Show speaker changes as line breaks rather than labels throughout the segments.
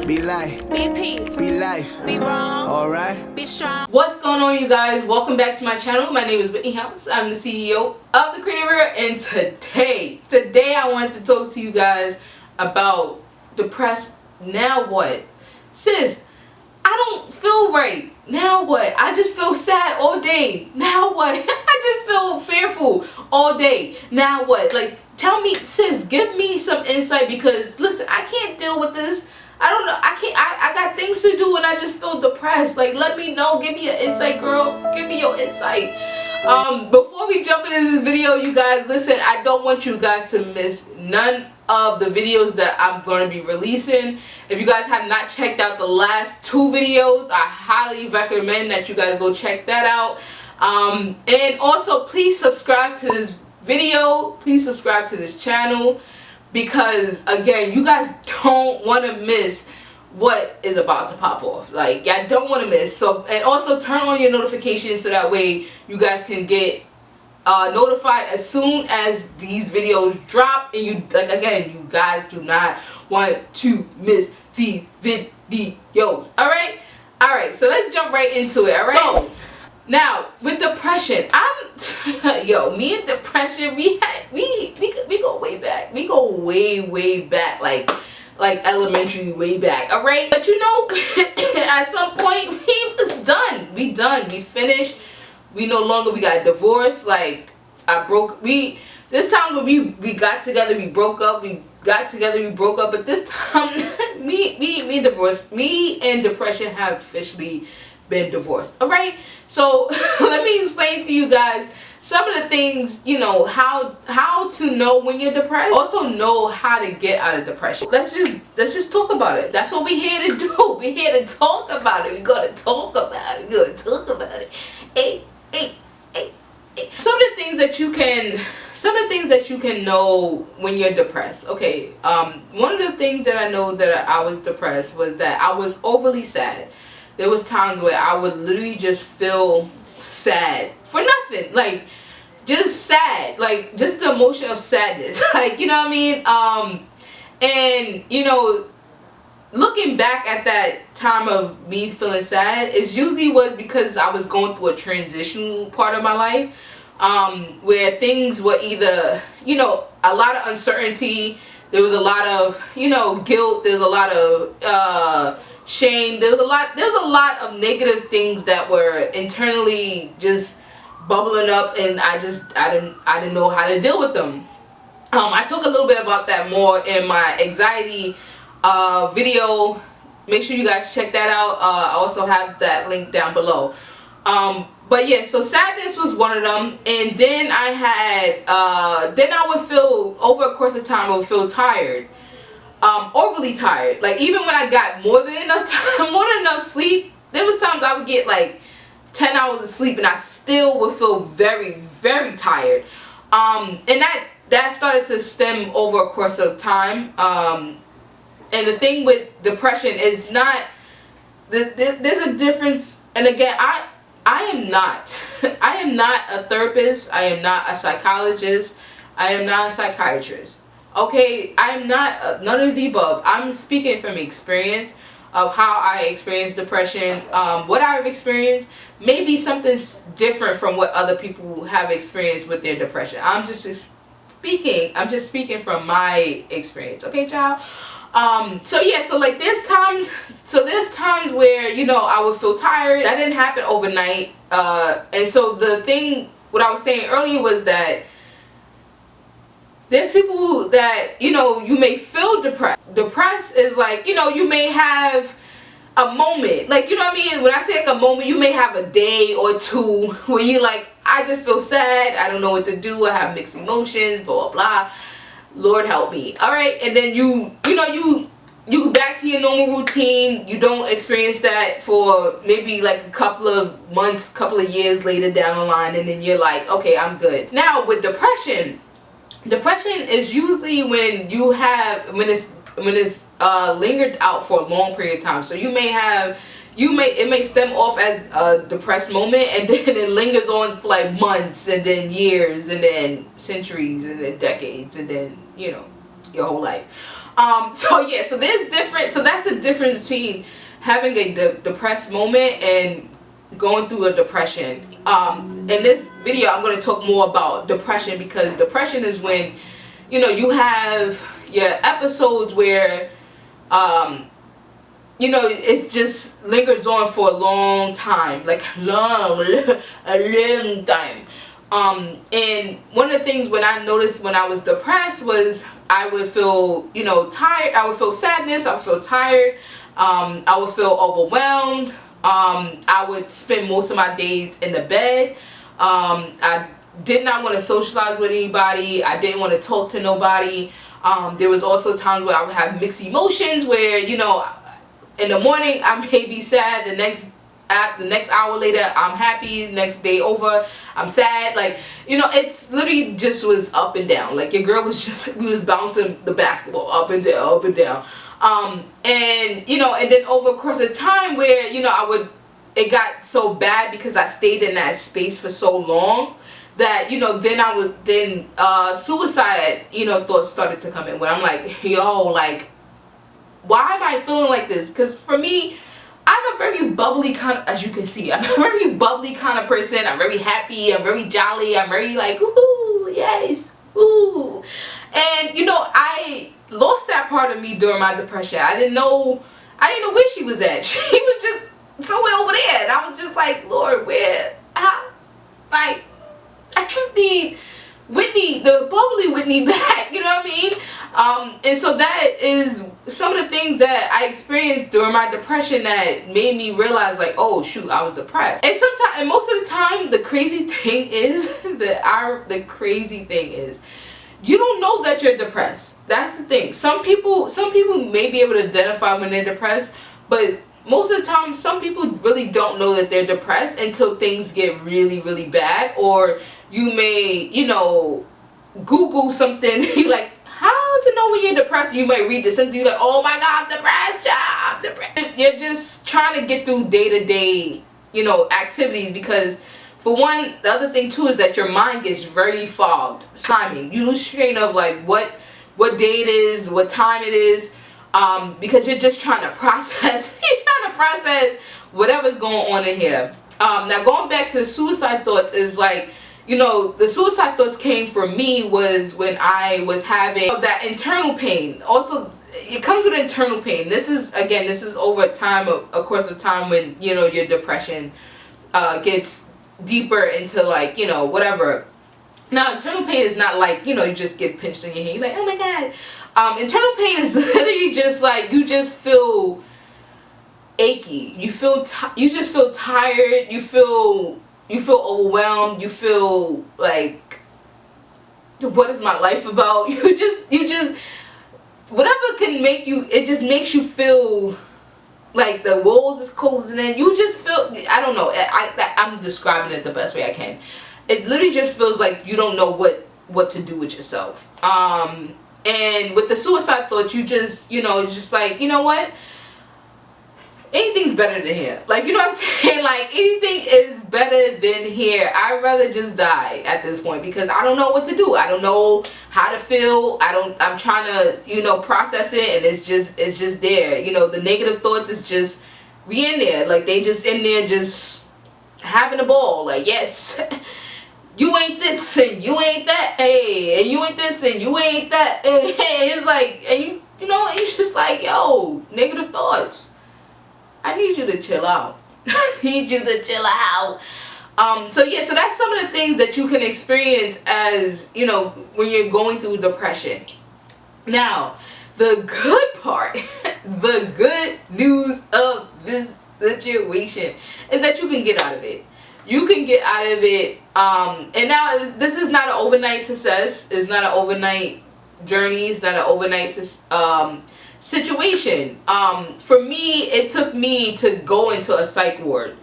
Be light. Be peace. Be life. Be wrong. Alright. Be strong.
What's going on, you guys? Welcome back to my channel. My name is Whitney House. I'm the CEO of The Creative Era, and today I wanted to talk to you guys about depressed. Now what? Sis, I don't feel right. Now what? I just feel sad all day. Now what? I just feel fearful all day. Now what? Like, tell me, sis, give me some insight, because listen, I can't deal with this. I don't know. I got things to do and I just feel depressed. Like, let me know. Give me an insight, girl. Give me your insight. Before we jump into this video, you guys, listen, I don't want you guys to miss none of the videos that I'm going to be releasing. If you guys have not checked out the last 2 videos, I highly recommend that you guys go check that out. And also, please subscribe to this video. Please subscribe to this channel, because again, you guys don't want to miss what is about to pop off. Like, y'all don't want to miss. So, and also turn on your notifications so that way you guys can get notified as soon as these videos drop. And you, like, again, you guys do not want to miss these videos. Alright, so let's jump right into it. Alright, so now with depression, me and depression, we go way back. We go way back, like elementary, way back. Alright, but you know, at some point we was done. We finished. We no longer, we got divorced. Like, this time when we got together, we broke up. We got together, we broke up. But this time, me and depression have officially been divorced. Alright, so let me explain to you guys some of the things, you know, how to know when you're depressed. Also know how to get out of depression. Let's just talk about it. That's what we're here to do. We're here to talk about it. We gotta talk about it. We gotta talk about it. Hey. Some of the things that you can know when you're depressed. Okay, one of the things that I know that I was depressed was that I was overly sad. There was times where I would literally just feel sad for nothing, like just sad, like just the emotion of sadness, like, you know what I mean? And you know, looking back at that time of me feeling sad, it usually was because I was going through a transitional part of my life, where things were either, you know, a lot of uncertainty, there was a lot of, you know, guilt, there's a lot of shame, there was a lot of negative things that were internally just bubbling up, and I didn't know how to deal with them. I talk a little bit about that more in my anxiety video. Make sure you guys check that out. I also have that link down below. But yeah, so sadness was one of them, and then I had then I would feel, over a course of time, I would feel tired. Overly tired. Like, even when I got more than enough sleep, there was times I would get like 10 hours of sleep and I still would feel very tired. And that started to stem over a course of time. And the thing with depression is not, there's a difference. And again, I am not a therapist. I am not a psychologist. I am not a psychiatrist. Okay, I'm not none of the above. I'm speaking from experience of how I experienced depression. What I've experienced may be something different from what other people have experienced with their depression. I'm just speaking from my experience. Okay, child. So yeah, so like there's times where, you know, I would feel tired. That didn't happen overnight. And so what I was saying earlier was that there's people that, you know, you may feel depressed. Depressed is like, you know, you may have a moment, like, you know what I mean? When I say like a moment, you may have a day or two where you like, I just feel sad, I don't know what to do, I have mixed emotions, blah blah. Lord help me. Alright, and then you go back to your normal routine. You don't experience that for maybe like a couple of months, couple of years later down the line, and then you're like, okay, I'm good. Now with depression is usually when it's lingered out for a long period of time. So it may stem off as a depressed moment, and then it lingers on for like months, and then years, and then centuries, and then decades, and then, you know, your whole life. So yeah, so that's the difference between having a depressed moment and going through a depression. In this video I'm going to talk more about depression, because depression is when, you know, you have your episodes where you know, it just lingers on for a long time, like a long time. And one of the things when I noticed when I was depressed was I would feel, you know, tired. I would feel sadness. I would feel tired. I would feel overwhelmed. I would spend most of my days in the bed. I did not want to socialize with anybody. I didn't want to talk to nobody. There was also times where I would have mixed emotions where, you know, in the morning I may be sad, the next hour later I'm happy, next day over I'm sad. Like, you know, it's literally just was up and down. Like, your girl was just, we was bouncing the basketball up and down, up and down. And you know, and then over the course of time where, you know, it got so bad because I stayed in that space for so long that, you know, then suicide, you know, thoughts started to come in, where I'm like, yo, like, why am I feeling like this? Because for me, I'm a very bubbly kind of, as you can see, I'm a very bubbly kind of person. I'm very happy. I'm very jolly. I'm very like, ooh, yes, ooh. And, you know, I lost that part of me during my depression. I didn't know where she was at. She was just somewhere over there. And I was just like, Lord, where? How? Like, I just need Whitney, the bubbly Whitney back, you know what I mean? And so that is some of the things that I experienced during my depression that made me realize, like, oh shoot, I was depressed. And sometimes, and most of the time, the crazy thing is you don't know that you're depressed. That's the thing. Some people may be able to identify when they're depressed, but most of the time, some people really don't know that they're depressed until things get really, really bad. Or you may, you know, Google something. You're like, how to know when you're depressed? You might read this and you're like, oh my God, I'm depressed, I'm depressed. You're just trying to get through day-to-day, you know, activities, because for one, the other thing too is that your mind gets very fogged. Timing. You lose train of like what day it is, what time it is. Because you're just trying to process, whatever's going on in here. Now going back to the suicide thoughts is like, you know, the suicide thoughts came for me was when I was having that internal pain. Also, it comes with internal pain. This is over a course of time when, you know, your depression gets deeper into, like, you know, whatever. Now, internal pain is not like, you know, you just get pinched in your head. You're like, oh my God. Internal pain is literally just like, you just feel achy. You just feel tired. You feel overwhelmed. You feel like, what is my life about? You just, whatever can make you, it just makes you feel like the walls is closing in. You just feel, I don't know. I'm describing it the best way I can. It literally just feels like you don't know what to do with yourself. And with the suicide thoughts, you just, you know, just like, you know what? Anything's better than here. Like, you know what I'm saying? Like, anything is better than here. I'd rather just die at this point, because I don't know what to do. I don't know how to feel. I'm trying to, you know, process it, and it's just there. You know, the negative thoughts is just, we in there. Like, they just in there just having a ball. Like, yes. You ain't this and you ain't that, hey, and you ain't this and you ain't that, hey. It's like, and you know, it's just like, yo, negative thoughts. I need you to chill out. I need you to chill out. So yeah, so that's some of the things that you can experience as, you know, when you're going through depression. Now, the good part, the good news of this situation is that you can get out of it. You can get out of it. And now this is not an overnight success. It's not an overnight journey. It's not an overnight situation. For me, it took me to go into a psych ward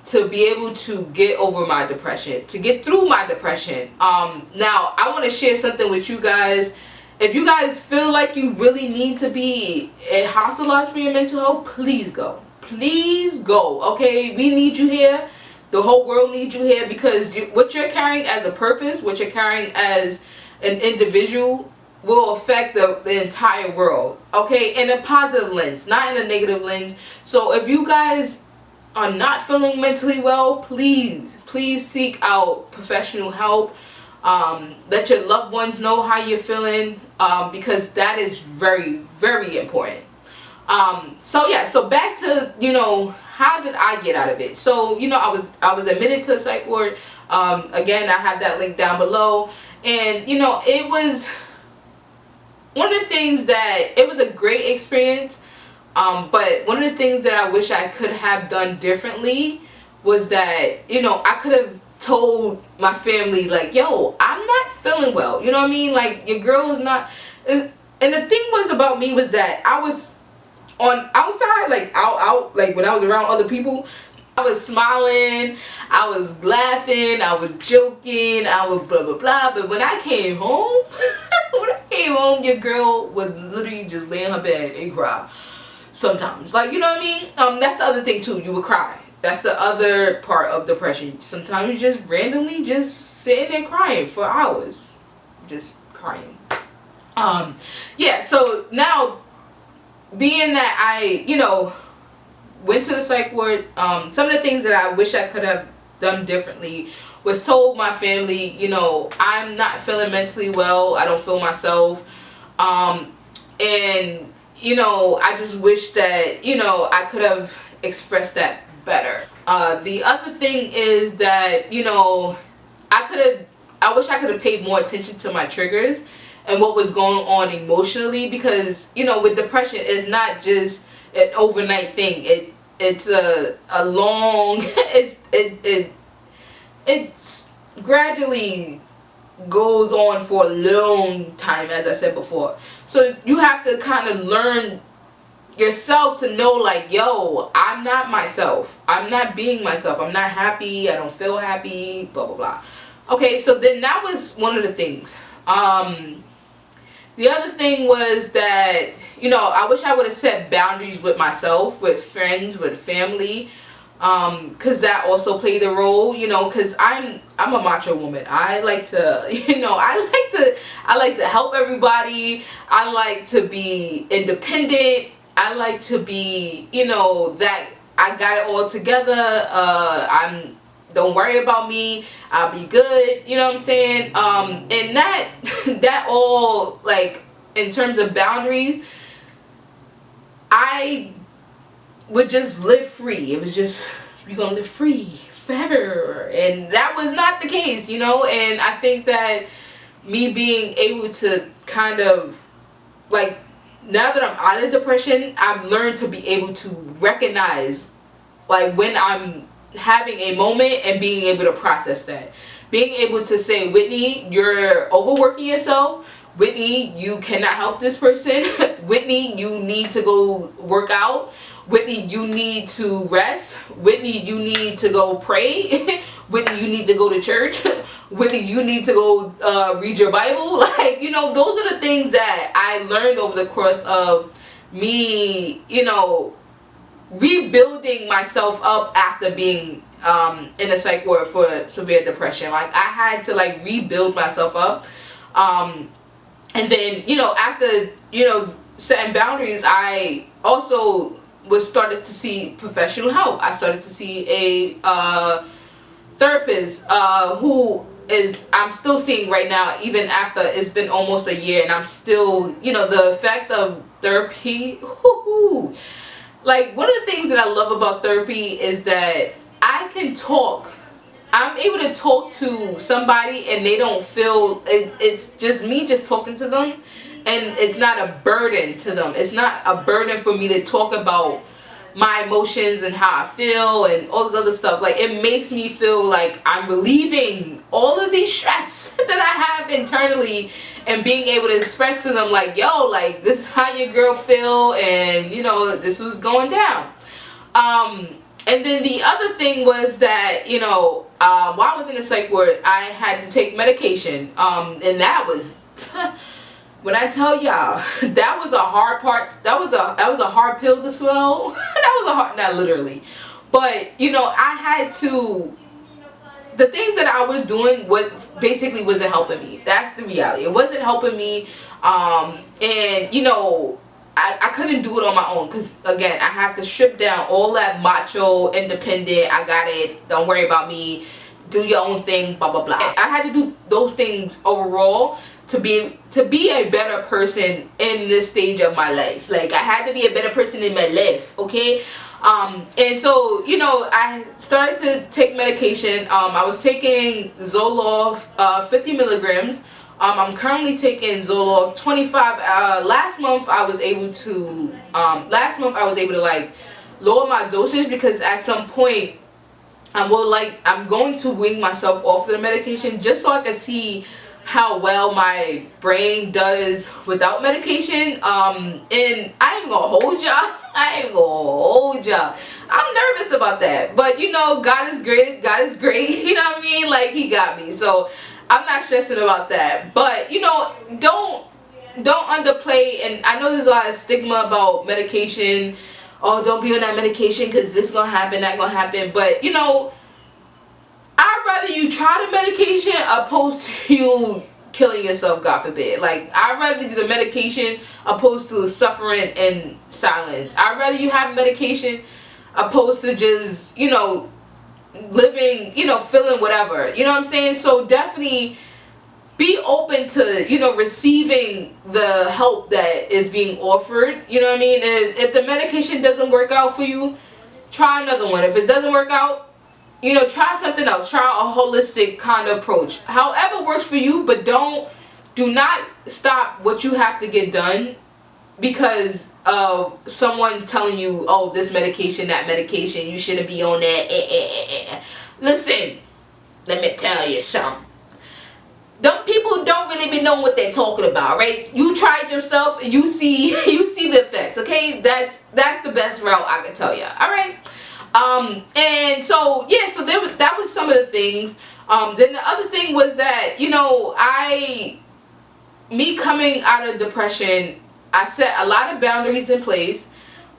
to be able to get over my depression, to get through my depression. Now, I want to share something with you guys. If you guys feel like you really need to be hospitalized for your mental health, please go. Please go. Okay, we need you here. The whole world needs you here, because what you're carrying as a purpose, what you're carrying as an individual, will affect the entire world, okay, in a positive lens, not in a negative lens. So if you guys are not feeling mentally well, please seek out professional help. Let your loved ones know how you're feeling, because that is very, very important. So yeah, so back to, how did I get out of it? So, I was admitted to a psych ward. Again, I have that link down below. And, it was one of the things that, it was a great experience. But one of the things that I wish I could have done differently was that, I could have told my family, like, yo, I'm not feeling well. You know what I mean? Like, your girl is not. And the thing was about me was that I was on outside, like out, like when I was around other people, I was smiling, I was laughing, I was joking, I was blah blah blah. But when I came home, your girl would literally just lay in her bed and cry. Sometimes, like, you know what I mean? That's the other thing too. You would cry. That's the other part of depression. Sometimes you just randomly just sitting there crying for hours, just crying. Yeah. So now, being that I, went to the psych ward, some of the things that I wish I could have done differently was told my family, I'm not feeling mentally well. I don't feel myself. And I just wish that, I could have expressed that better. The other thing is that, I wish I could have paid more attention to my triggers and what was going on emotionally, because, with depression, it's not just an overnight thing. It's a long, it's gradually goes on for a long time, as I said before. So you have to kind of learn yourself to know, like, yo, I'm not myself. I'm not being myself. I'm not happy. I don't feel happy, blah, blah, blah. Okay, so then that was one of the things. The other thing was that, I wish I would have set boundaries with myself, with friends, with family, because that also played a role, because I'm a macho woman. I like to, I like to help everybody. I like to be independent. I like to be, that I got it all together. Don't worry about me. I'll be good. You know what I'm saying? And that all, like, in terms of boundaries, I would just live free. It was just, you're gonna live free forever. And that was not the case, And I think that me being able to kind of, like, now that I'm out of depression, I've learned to be able to recognize, like, when I'm having a moment and being able to process that. Being able to say, Whitney, you're overworking yourself. Whitney, you cannot help this person. Whitney, you need to go work out. Whitney, you need to rest. Whitney, you need to go pray. Whitney, you need to go to church. Whitney, you need to go read your Bible. Like, those are the things that I learned over the course of me, rebuilding myself up after being in a psych ward for severe depression. Like, I had to, like, rebuild myself up. And then, after, setting boundaries, I also started to see professional help. I started to see a therapist who I'm still seeing right now, even after it's been almost a year, and I'm still, the effect of therapy. Like, one of the things that I love about therapy is that I can talk. I'm able to talk to somebody and they don't feel, it's just me just talking to them, and it's not a burden to them. It's not a burden for me to talk about my emotions and how I feel and all this other stuff. Like, it makes me feel like I'm relieving all of these stress that I have internally, and being able to express to them, like, yo, like, this is how your girl feel, and this was going down. And then the other thing was that, while I was in the psych ward, I had to take medication, and that was when I tell y'all, that was a hard part. That was a hard pill to swallow. That was a hard, not literally, but I had to the things that I was doing basically wasn't helping me. That's the reality. It wasn't helping me. And you know, I couldn't do it on my own, because again, I have to strip down all that macho, independent, I got it, don't worry about me, do your own thing, blah blah blah. I had to do those things overall to be a better person in this stage of my life. Like, I had to be a better person in my life, okay? And so, you know, I started to take medication. I was taking Zoloft 50 milligrams. I'm currently taking Zoloft 25. Last month I was able to like lower my dosage, because at some point I'm going to wean myself off of the medication, just so I can see how well my brain does without medication. And I ain't gonna hold y'all. I'm nervous about that, but you know, God is great. You know what I mean? Like, he got me, so I'm not stressing about that. But you know, don't underplay. And I know there's a lot of stigma about medication. Oh, don't be on that medication because this gonna happen, that gonna happen. But you know, I'd rather you try the medication opposed to you killing yourself, God forbid. Like, I'd rather do the medication opposed to suffering in silence. I'd rather you have medication opposed to just, you know, living, you know, feeling whatever. You know what I'm saying? So definitely be open to, you know, receiving the help that is being offered. You know what I mean? And if the medication doesn't work out for you, try another one. If it doesn't work out, you know, try something else. Try a holistic kind of approach. However works for you, but do not stop what you have to get done because of someone telling you, oh, this medication, that medication, you shouldn't be on that. Listen, let me tell you something. People don't really be knowing what they're talking about, right? You try it yourself and you see the effects, okay? That's the best route I can tell you. All right. And so yeah, so that was some of the things. Then the other thing was that, you know, me coming out of depression, I set a lot of boundaries in place.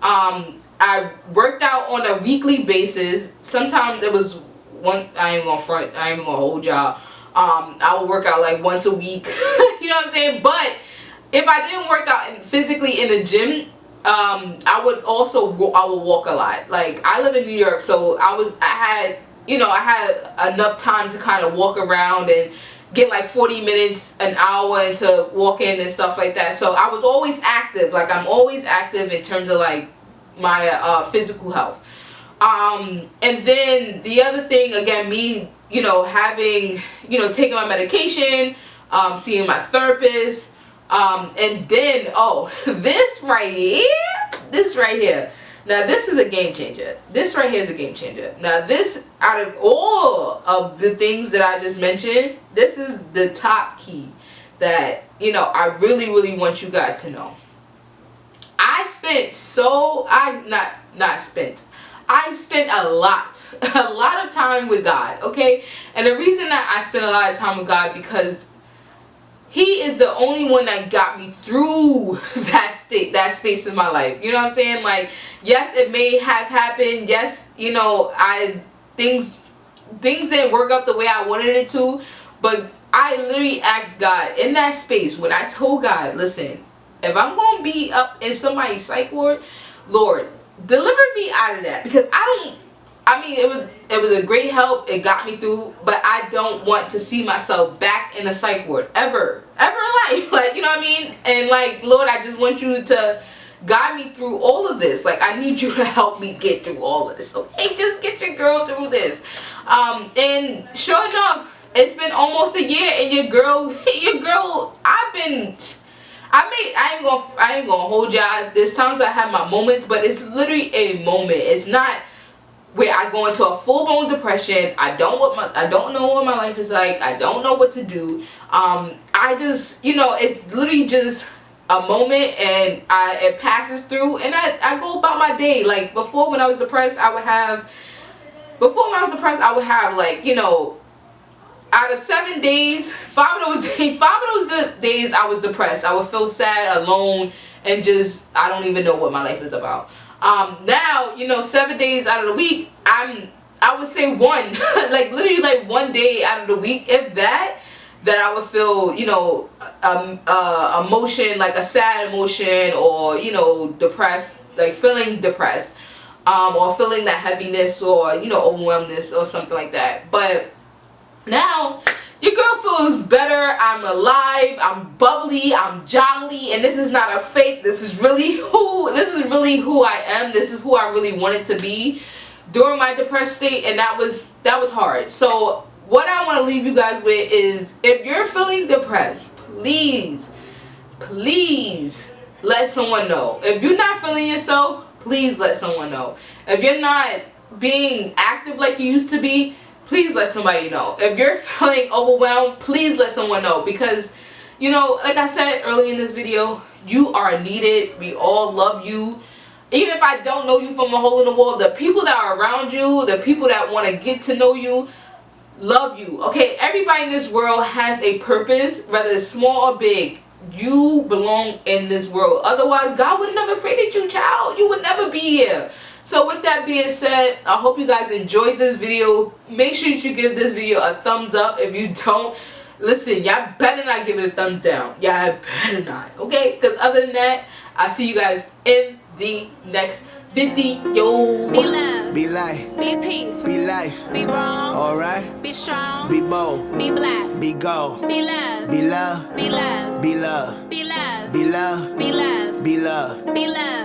I worked out on a weekly basis. Sometimes it was I ain't gonna hold y'all. I would work out like once a week. You know what I'm saying? But if I didn't work out physically in the gym, I would walk a lot. Like, I live in New York, so I had enough time to kind of walk around and get like 40 minutes, an hour into walking and stuff like that. So I was always active. Like, I'm always active in terms of like my physical health. And then the other thing, again, me, you know, having, you know, taking my medication, seeing my therapist, and then, this right here, now this is a game changer. This right here is a game changer. Now this, out of all of the things that I just mentioned, this is the top key that, you know, I really, really want you guys to know. I spent a lot of time with God, okay? And the reason that I spent a lot of time with God, because He is the only one that got me through that space in my life. You know what I'm saying? Like, yes, it may have happened. Yes, you know, things didn't work out the way I wanted it to. But I literally asked God in that space, when I told God, listen, if I'm going to be up in somebody's psych ward, Lord, deliver me out of that. Because it was a great help. It got me through, but I don't want to see myself back in a psych ward ever in life. Like, you know what I mean? And like, Lord, I just want you to guide me through all of this. Like, I need you to help me get through all of this. Okay, just get your girl through this. And sure enough, it's been almost a year, and your girl, I ain't gonna hold y'all. There's times I have my moments, but it's literally a moment. It's not where I go into a full-blown depression. I don't know what my life is like. I don't know what to do. I just, you know, it's literally just a moment, and it passes through, and I go about my day. Like, before, when I was depressed, I would have like, you know, out of 7 days, 5 of those days I was depressed. I would feel sad, alone, and just, I don't even know what my life is about. Now, you know, 7 days out of the week, I'm I would say one, like literally like one day out of the week, if that I would feel, you know, emotion, like a sad emotion, or, you know, depressed, like feeling depressed, or feeling that heaviness, or, you know, overwhelmedness or something like that. But now your girl feels better. I'm alive, I'm bubbly, I'm jolly, and this is not a fake. This is really who I am. This is who I really wanted to be during my depressed state, and that was hard. So what I want to leave you guys with is, if you're feeling depressed, please let someone know. If you're not feeling yourself, please let someone know. If you're not being active like you used to be, please let somebody know. If you're feeling overwhelmed, please let someone know. Because, you know, like I said earlier in this video, you are needed. We all love you. Even if I don't know you from a hole in the wall, the people that are around you, the people that want to get to know you, love you. Okay, everybody in this world has a purpose, whether it's small or big. You belong in this world. Otherwise, God would have never created you, child. You would never be here. So with that being said, I hope you guys enjoyed this video. Make sure you give this video a thumbs up. If you don't, listen, y'all better not give it a thumbs down. Y'all better not, okay? Because other than that, I'll see you guys in the next video.
Be love, be light,
be peace,
be life,
be wrong,
alright,
be strong,
be bold,
be black,
be gold,
be love,
be love,
be love,
be love,
be love,
be love,
be love,
be love.
be love.